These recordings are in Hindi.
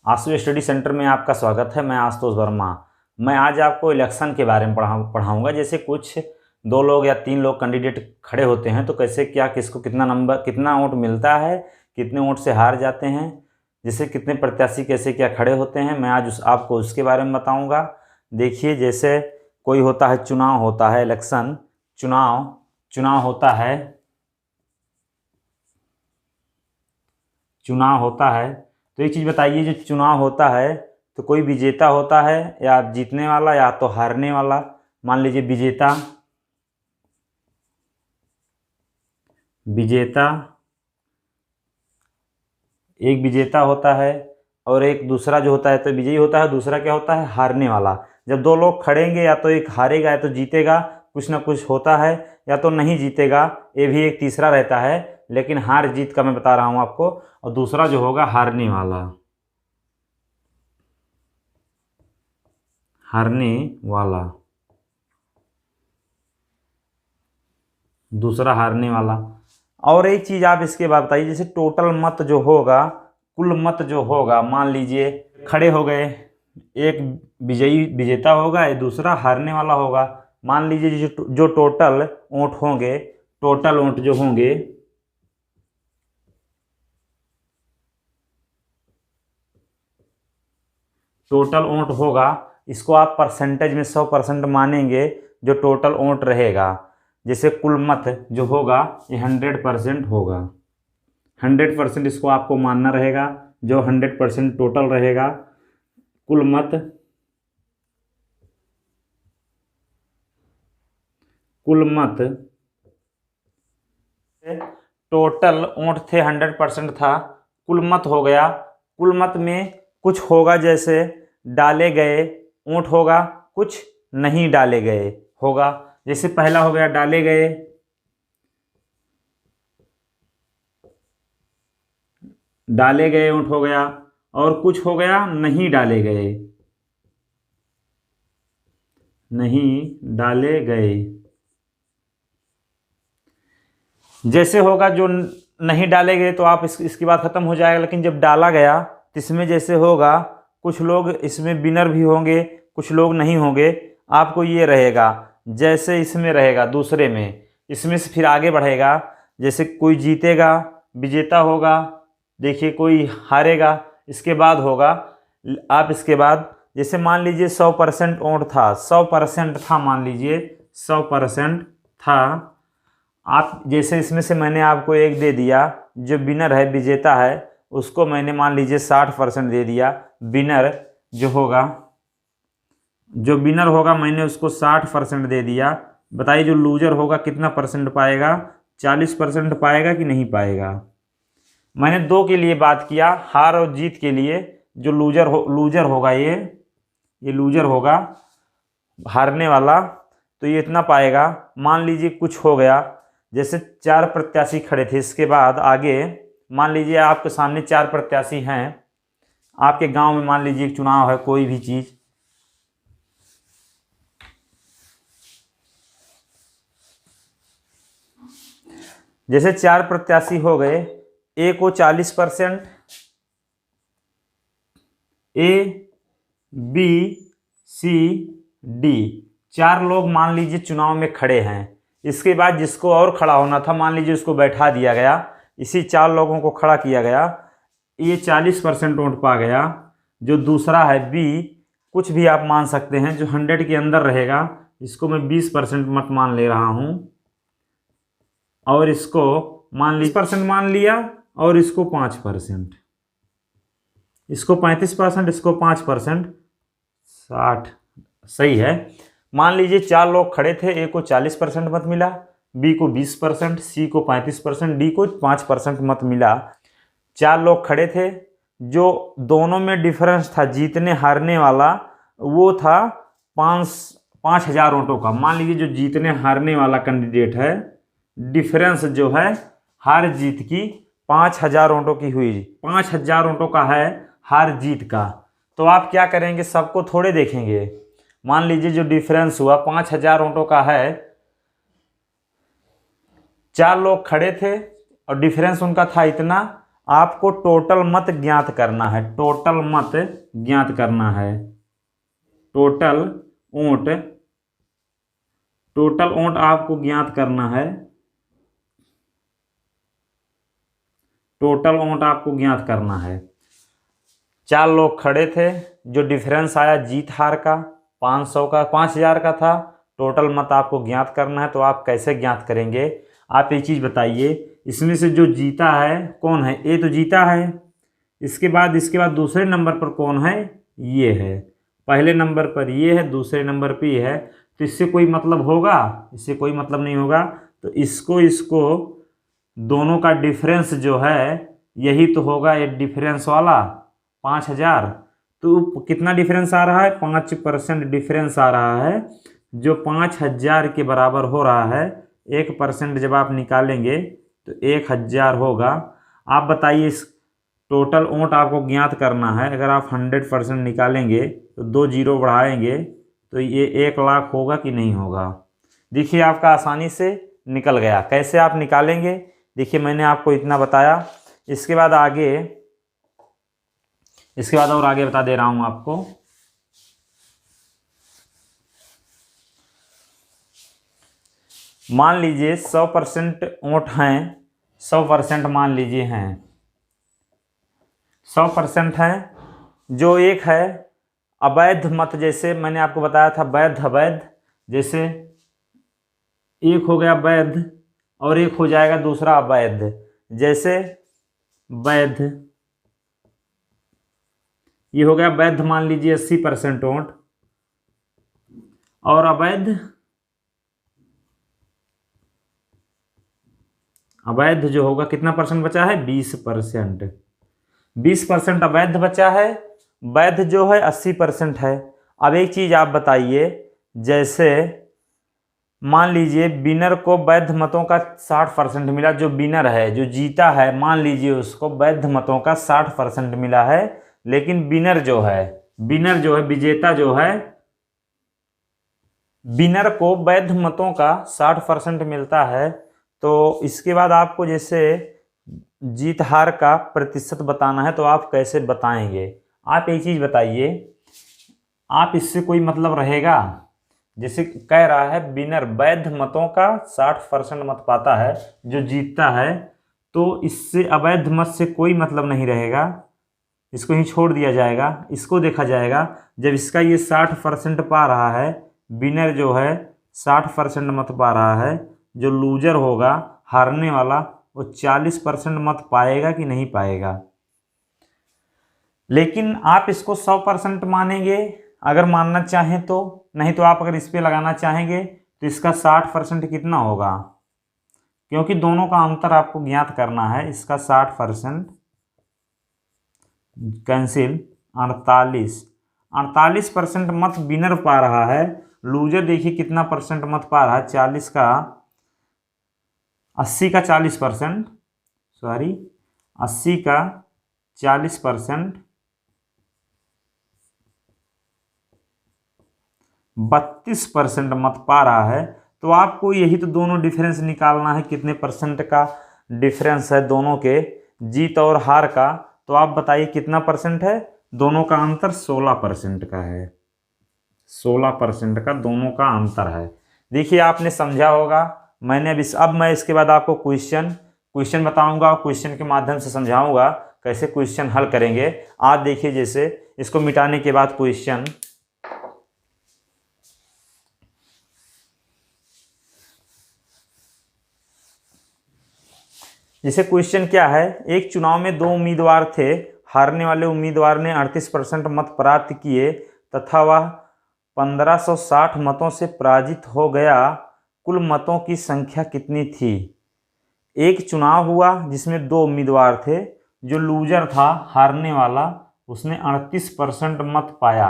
आशु स्टडी सेंटर में आपका स्वागत है। मैं आशुतोष वर्मा। मैं आज आपको इलेक्शन के बारे में पढ़ाऊँगा। जैसे कुछ 2 लोग या 3 लोग कैंडिडेट खड़े होते हैं तो कैसे क्या किसको कितना वोट मिलता है, कितने वोट से हार जाते हैं, जैसे कितने प्रत्याशी कैसे क्या खड़े होते हैं, मैं आज आपको उसके बारे में बताऊँगा। देखिए, जैसे कोई होता है, चुनाव होता है, इलेक्शन चुनाव होता है। तो एक चीज़ बताइए, जो चुनाव होता है तो कोई विजेता होता है या जीतने वाला या तो हारने वाला। मान लीजिए एक विजेता होता है और एक दूसरा जो होता है तो विजयी होता है, दूसरा क्या होता है, हारने वाला। जब 2 लोग खड़ेंगे या तो एक हारेगा या तो जीतेगा, कुछ ना कुछ होता है, या तो नहीं जीतेगा, ये भी एक तीसरा रहता है। लेकिन हार जीत का मैं बता रहा हूँ आपको। और दूसरा जो होगा हारने वाला, दूसरा हारने वाला। और एक चीज़ आप इसके बाद बताइए, जैसे टोटल मत जो होगा, कुल मत जो होगा, मान लीजिए खड़े हो गए, एक विजेता होगा, एक दूसरा हारने वाला होगा। मान लीजिए जो टोटल वोट जो होंगे, टोटल वोट होगा, इसको आप परसेंटेज में 100% मानेंगे। जो टोटल वोट रहेगा, जैसे कुल मत जो होगा ये 100% होगा। 100% इसको आपको मानना रहेगा। जो 100% टोटल रहेगा, कुल मत टोटल वोट थे 100% था, कुल मत हो गया। कुल मत में कुछ होगा, जैसे डाले गए वोट होगा, कुछ नहीं डाले गए होगा। जैसे पहला हो गया डाले गए वोट हो गया, और कुछ हो गया नहीं डाले गए। जैसे होगा जो नहीं डाले गए तो आप इसकी बात खत्म हो जाएगा। लेकिन जब डाला गया तो इसमें जैसे होगा, कुछ लोग इसमें विनर भी होंगे, कुछ लोग नहीं होंगे। आपको ये रहेगा, जैसे इसमें रहेगा दूसरे में, इसमें से फिर आगे बढ़ेगा। जैसे कोई जीतेगा, विजेता होगा, देखिए कोई हारेगा, इसके बाद होगा। आप इसके बाद जैसे मान लीजिए 100% वोट था, 100% था, मान लीजिए 100% था। आप जैसे इसमें से मैंने आपको एक दे दिया, जो विनर है, विजेता है, उसको मैंने मान लीजिए 60% दे दिया। जो विनर होगा मैंने उसको 60% दे दिया। बताइए जो लूजर होगा कितना परसेंट पाएगा? 40% पाएगा कि नहीं पाएगा? मैंने 2 के लिए बात किया, हार और जीत के लिए। जो लूजर होगा, ये लूजर होगा, हारने वाला, तो ये इतना पाएगा। मान लीजिए कुछ हो गया, जैसे 4 प्रत्याशी खड़े थे, इसके बाद आगे मान लीजिए आपके सामने 4 प्रत्याशी हैं। आपके गांव में मान लीजिए एक चुनाव है, कोई भी चीज़, जैसे 4 प्रत्याशी हो गए, ए को 40%, ए, बी, सी, डी, 4 लोग मान लीजिए चुनाव में खड़े हैं। इसके बाद जिसको और खड़ा होना था, मान लीजिए उसको बैठा दिया गया, इसी 4 लोगों को खड़ा किया गया, ये 40% वोट पा गया। जो दूसरा है बी, कुछ भी आप मान सकते हैं, जो 100 के अंदर रहेगा, इसको मैं 20% मत मान ले रहा हूँ, और इसको मान 20% मान लिया, और इसको 5%, इसको 35%, इसको 5%, 60, सही है। मान लीजिए 4 लोग खड़े थे, ए को 40% मत मिला, बी को 20%, सी को 35%, डी को 5% मत मिला। 4 लोग खड़े थे, जो दोनों में डिफरेंस था जीतने हारने वाला, वो था 5,000 वोटों का। मान लीजिए जो जीतने हारने वाला कैंडिडेट है, डिफरेंस जो है हार जीत की 5,000 वोटों की हुई, 5,000 वोटों का है हार जीत का। तो आप क्या करेंगे, सबको थोड़े देखेंगे। मान लीजिए जो डिफरेंस हुआ 5,000 वोटों का है, 4 लोग खड़े थे और डिफरेंस उनका था इतना, आपको टोटल मत ज्ञात करना है, टोटल मत ज्ञात करना है। टोटल ओंट, टोटल ओंट आपको ज्ञात करना है। टोटल ओंट आपको ज्ञात करना है। 4 लोग खड़े थे, जो डिफरेंस आया जीत हार का 500 का 5000 का था। टोटल मत आपको ज्ञात करना है, तो आप कैसे ज्ञात करेंगे? आप एक चीज़ बताइए, इसमें से जो जीता है कौन है? ए तो जीता है। इसके बाद दूसरे नंबर पर कौन है? ये है। पहले नंबर पर ये है, दूसरे नंबर पे ये है। तो इससे कोई मतलब होगा? इससे कोई मतलब नहीं होगा। तो इसको दोनों का डिफरेंस जो है यही तो होगा, ये डिफरेंस वाला 5000। तो कितना डिफरेंस आ रहा है? 5% डिफरेंस आ रहा है, जो 5000 के बराबर हो रहा है। 1% जब आप निकालेंगे तो 1000 होगा। आप बताइए, इस टोटल ओंट आपको ज्ञात करना है। अगर आप 100% निकालेंगे तो 2 जीरो बढ़ाएंगे तो ये 1 लाख होगा कि नहीं होगा? देखिए आपका आसानी से निकल गया। कैसे आप निकालेंगे? देखिए मैंने आपको इतना बताया। इसके बाद और आगे बता दे रहा हूं आपको। मान लीजिए 100% ऊँट हैं, 100% मान लीजिए हैं, 100% हैं। जो एक है अवैध मत, जैसे मैंने आपको बताया था वैध अवैध, जैसे एक हो गया वैध और एक हो जाएगा दूसरा अवैध। जैसे वैध, ये हो गया वैध, मान लीजिए 80% ऊँट, और अवैध जो होगा कितना परसेंट बचा है? 20%। 20% अवैध बचा है, वैध जो है 80% है। अब एक चीज आप बताइए, जैसे मान लीजिए विनर को वैध मतों का 60% मिला। जो विनर है, जो जीता है, मान लीजिए उसको वैध मतों का 60% मिला है। लेकिन विनर जो है विजेता जो है, विनर को वैध मतों का 60% मिलता है। तो इसके बाद आपको जैसे जीत हार का प्रतिशत बताना है, तो आप कैसे बताएंगे? आप एक चीज बताइए, आप इससे कोई मतलब रहेगा? जैसे कह रहा है विनर वैध मतों का 60% मत पाता है, जो जीतता है, तो इससे अवैध मत से कोई मतलब नहीं रहेगा। इसको ही छोड़ दिया जाएगा। इसको देखा जाएगा, जब इसका ये 60% पा रहा है, विनर जो है 60% मत पा रहा है, जो लूजर होगा, हारने वाला, वो 40% मत पाएगा कि नहीं पाएगा? लेकिन आप इसको 100% मानेंगे अगर मानना चाहें तो। नहीं तो आप अगर इस पे लगाना चाहेंगे तो इसका 60% कितना होगा? क्योंकि दोनों का अंतर आपको ज्ञात करना है। इसका 60% कैंसिल, 48% मत विनर पा रहा है। लूजर देखिए कितना परसेंट मत पा रहा है, 40 का 80 का 40%, सॉरी 80 का 40%, 32% मत पा रहा है। तो आपको यही तो दोनों डिफरेंस निकालना है, कितने परसेंट का डिफरेंस है दोनों के, जीत और हार का। तो आप बताइए कितना परसेंट है? दोनों का अंतर 16% का है। 16% का दोनों का अंतर है। देखिए आपने समझा होगा। मैंने अब मैं इसके बाद आपको क्वेश्चन बताऊंगा, क्वेश्चन के माध्यम से समझाऊंगा कैसे क्वेश्चन हल करेंगे। आप देखिए, जैसे इसको मिटाने के बाद क्वेश्चन, जैसे क्वेश्चन क्या है, एक चुनाव में 2 उम्मीदवार थे। हारने वाले उम्मीदवार ने 38% मत प्राप्त किए तथा वह 1560 मतों से पराजित हो गया। कुल मतों की संख्या कितनी थी? एक चुनाव हुआ जिसमें 2 उम्मीदवार थे। जो लूजर था, हारने वाला, उसने 38% मत पाया।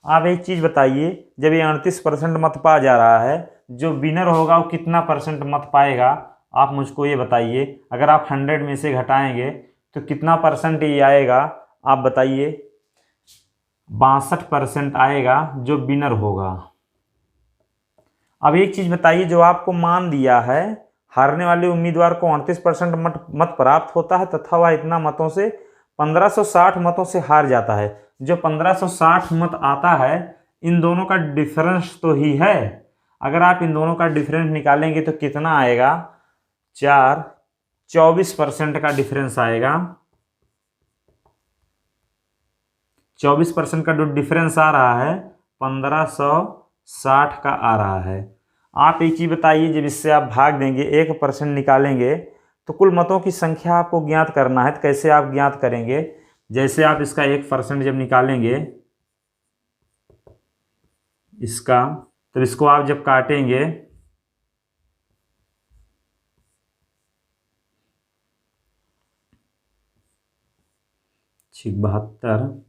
आप एक चीज़ बताइए, जब ये 38% मत पा जा रहा है, जो विनर होगा वो कितना परसेंट मत पाएगा? आप मुझको ये बताइए। अगर आप 100 में से घटाएंगे तो कितना परसेंट ये आएगा? आप बताइए। 62% आएगा, जो विनर होगा। अब एक चीज़ बताइए, जो आपको मान दिया है हारने वाले उम्मीदवार को 38% मत प्राप्त होता है तथा वह इतना मतों से 1560 मतों से हार जाता है। जो 1560 मत आता है, इन दोनों का डिफरेंस तो ही है। अगर आप इन दोनों का डिफरेंस निकालेंगे तो कितना आएगा? 24% का डिफरेंस आएगा। 24% का जो डिफरेंस आ रहा है 1560 का आ रहा है। आप एक चीज बताइए, जब इससे आप भाग देंगे 1% निकालेंगे तो कुल मतों की संख्या आपको ज्ञात करना है। तो कैसे आप ज्ञात करेंगे? जैसे आप इसका 1% जब निकालेंगे इसका, तो इसको आप जब काटेंगे 72,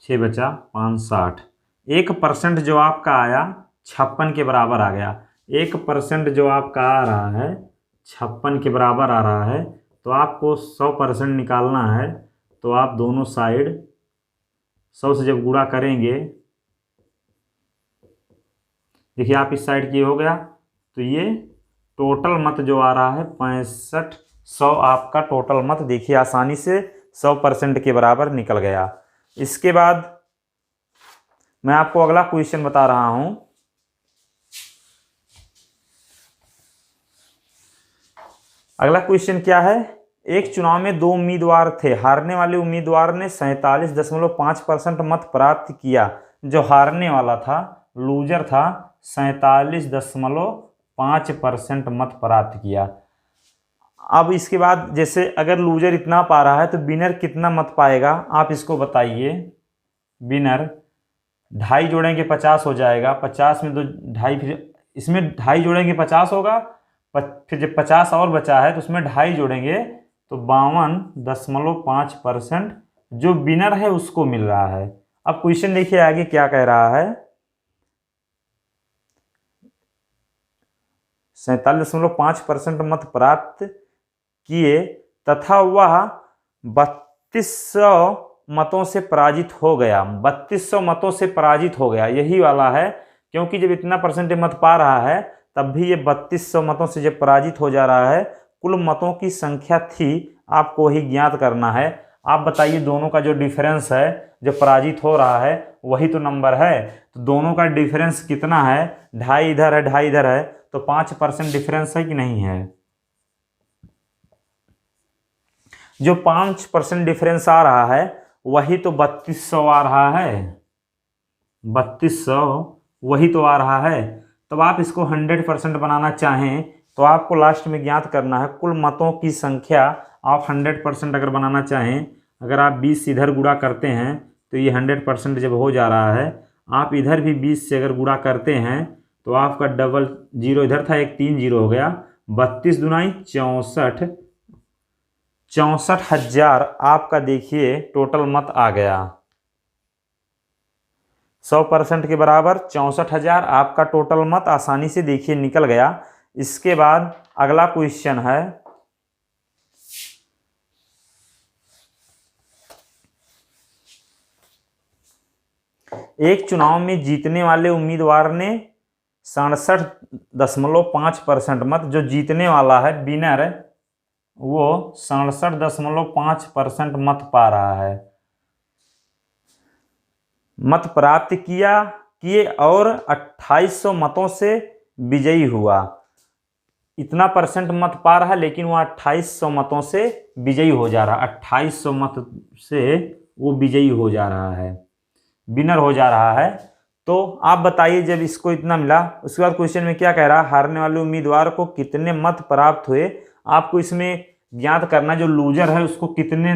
6 बचा 560। 1% जो आपका आया 56 के बराबर आ गया। 1% जो आपका आ रहा है 56 के बराबर आ रहा है। तो आपको 100% निकालना है। तो आप दोनों साइड 100 से जब गुणा करेंगे, देखिए आप इस साइड की हो गया, तो ये टोटल मत जो आ रहा है 6500 आपका टोटल मत देखिए आसानी से 100% के बराबर निकल गया। इसके बाद मैं आपको अगला क्वेश्चन बता रहा हूं। अगला क्वेश्चन क्या है? एक चुनाव में 2 उम्मीदवार थे। हारने वाले उम्मीदवार ने 47.5% मत प्राप्त किया। जो हारने वाला था, लूजर था, 47.5% मत प्राप्त किया। अब इसके बाद जैसे अगर लूजर इतना पा रहा है तो विनर कितना मत पाएगा, आप इसको बताइए। विनर 2.5 जोड़ेंगे 50 हो जाएगा। 50 में तो 2.5, फिर इसमें 2.5 जोड़ेंगे 50 होगा। फिर जब 50 और बचा है तो उसमें 2.5 जोड़ेंगे तो 52.5% जो विनर है उसको मिल रहा है। अब क्वेश्चन देखिए आगे क्या कह रहा है। 47.5% मत प्राप्त किए तथा वह 3200 मतों से पराजित हो गया। 3200 मतों से पराजित हो गया, यही वाला है। क्योंकि जब इतना परसेंट मत पा रहा है तब भी ये 3200 मतों से जब पराजित हो जा रहा है, कुल मतों की संख्या थी, आपको ही ज्ञात करना है। आप बताइए दोनों का जो डिफरेंस है, जो पराजित हो रहा है वही तो नंबर है। तो दोनों का डिफरेंस कितना है? 2.5 इधर है, 2.5 इधर है, तो 5% डिफरेंस है कि नहीं है? जो 5% डिफरेंस आ रहा है वही तो 3200 आ रहा है। 3200 वही तो आ रहा है। तब आप इसको 100% बनाना चाहें तो आपको लास्ट में ज्ञात करना है कुल मतों की संख्या। आप 100% अगर बनाना चाहें, अगर आप 20 से इधर गुणा करते हैं तो ये 100% जब हो जा रहा है, आप इधर भी 20 से अगर गुणा करते हैं तो आपका डबल जीरो इधर था, एक 3 जीरो हो गया। 32 दूनाई 64, 64,000 आपका देखिए टोटल मत आ गया। 100% के बराबर 64,000 आपका टोटल मत आसानी से देखिए निकल गया। इसके बाद अगला क्वेश्चन है, एक चुनाव में जीतने वाले उम्मीदवार ने 67.5% मत, जो जीतने वाला है विनर, वो 67.5% मत पा रहा है, मत प्राप्त किए और 2800 मतों से विजयी हुआ। इतना परसेंट मत पा रहा है लेकिन वो 2800 मतों से विजयी हो जा रहा है। 2800 मत से वो विजयी हो जा रहा है, विनर हो जा रहा है। तो आप बताइए जब इसको इतना मिला, उसके बाद क्वेश्चन में क्या कह रहा है? हारने वाले उम्मीदवार को कितने मत प्राप्त हुए। आपको इसमें ज्ञात करना जो लूजर है उसको कितने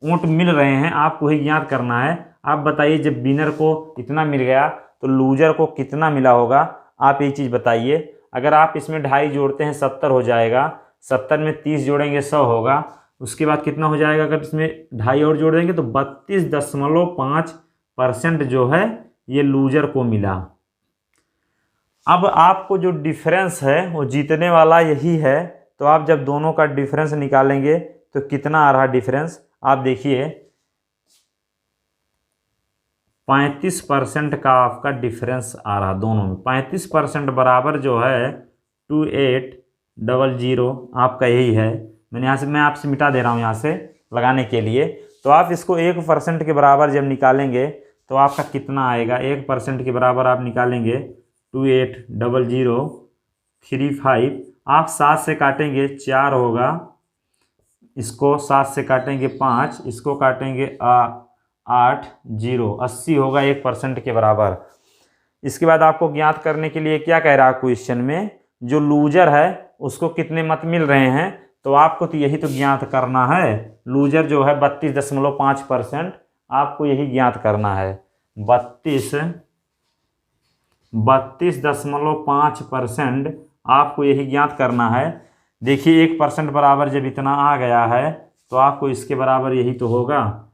ऊंट मिल रहे हैं, आपको ही ज्ञात करना है। आप बताइए जब विनर को इतना मिल गया तो लूजर को कितना मिला होगा, आप एक चीज़ बताइए। अगर आप इसमें 2.5 जोड़ते हैं 70 हो जाएगा, 70 में 30 जोड़ेंगे 100 होगा। उसके बाद कितना हो जाएगा? अगर इसमें 2.5 और जोड़ देंगे तो 32.5% जो है ये लूजर को मिला। अब आपको जो डिफरेंस है वो जीतने वाला यही है। तो आप जब दोनों का डिफरेंस निकालेंगे तो कितना आ रहा डिफरेंस, आप देखिए। 35% का आपका डिफरेंस आ रहा दोनों में। 35% बराबर जो है 2800 आपका यही है। मैं आपसे मिटा दे रहा हूँ यहाँ से लगाने के लिए। तो आप इसको 1% के बराबर जब निकालेंगे तो आपका कितना आएगा, 1% के बराबर आप निकालेंगे 280035। आप 7 से काटेंगे 4 होगा, इसको 7 से काटेंगे 5, इसको काटेंगे 8, 80 होगा 1% के बराबर। इसके बाद आपको ज्ञात करने के लिए क्या कह रहा है क्वेश्चन में, जो लूजर है उसको कितने मत मिल रहे हैं, तो आपको तो यही तो ज्ञात करना है। लूजर जो है 32.5%, आपको यही ज्ञात करना है। 32.5% आपको यही ज्ञात करना है। देखिए 1% बराबर जब इतना आ गया है तो आपको इसके बराबर यही तो होगा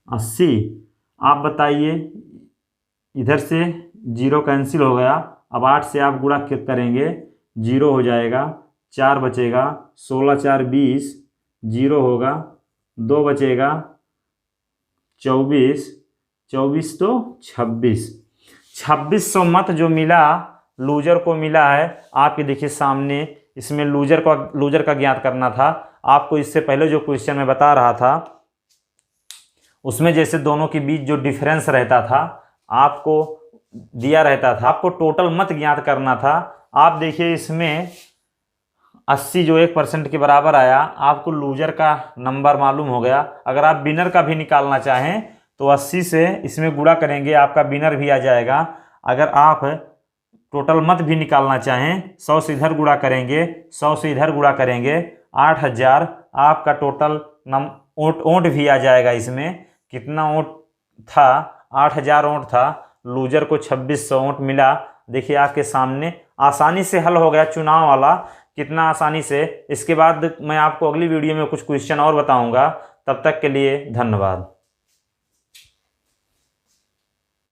80। आप बताइए, इधर से 0 कैंसिल हो गया। अब 8 से आप गुणा करेंगे 0 हो जाएगा, 4 बचेगा, 16 4 20, 0 होगा, 2 बचेगा, 24 24 तो 2600 मत जो मिला लूजर को मिला है। आपके देखिए सामने इसमें लूजर का ज्ञात करना था। आपको इससे पहले जो क्वेश्चन मैं बता रहा था उसमें जैसे दोनों के बीच जो डिफरेंस रहता था आपको दिया रहता था, आपको टोटल मत ज्ञात करना था। आप देखिए इसमें 80 जो 1% के बराबर आया, आपको लूजर का नंबर मालूम हो गया। अगर आप विनर का भी निकालना चाहें तो 80 से इसमें गुणा करेंगे, आपका विनर भी आ जाएगा। अगर आप टोटल मत भी निकालना चाहें 100 से इधर गुणा करेंगे, 100 से इधर गुणा करेंगे, 8000 आपका टोटल ओंट भी आ जाएगा। इसमें कितना ओंट था, 8000 ओंट था, लूजर को 2600 ओंट मिला। देखिए आपके सामने आसानी से हल हो गया चुनाव वाला, कितना आसानी से। इसके बाद मैं आपको अगली वीडियो में कुछ क्वेश्चन और बताऊंगा। तब तक के लिए धन्यवाद।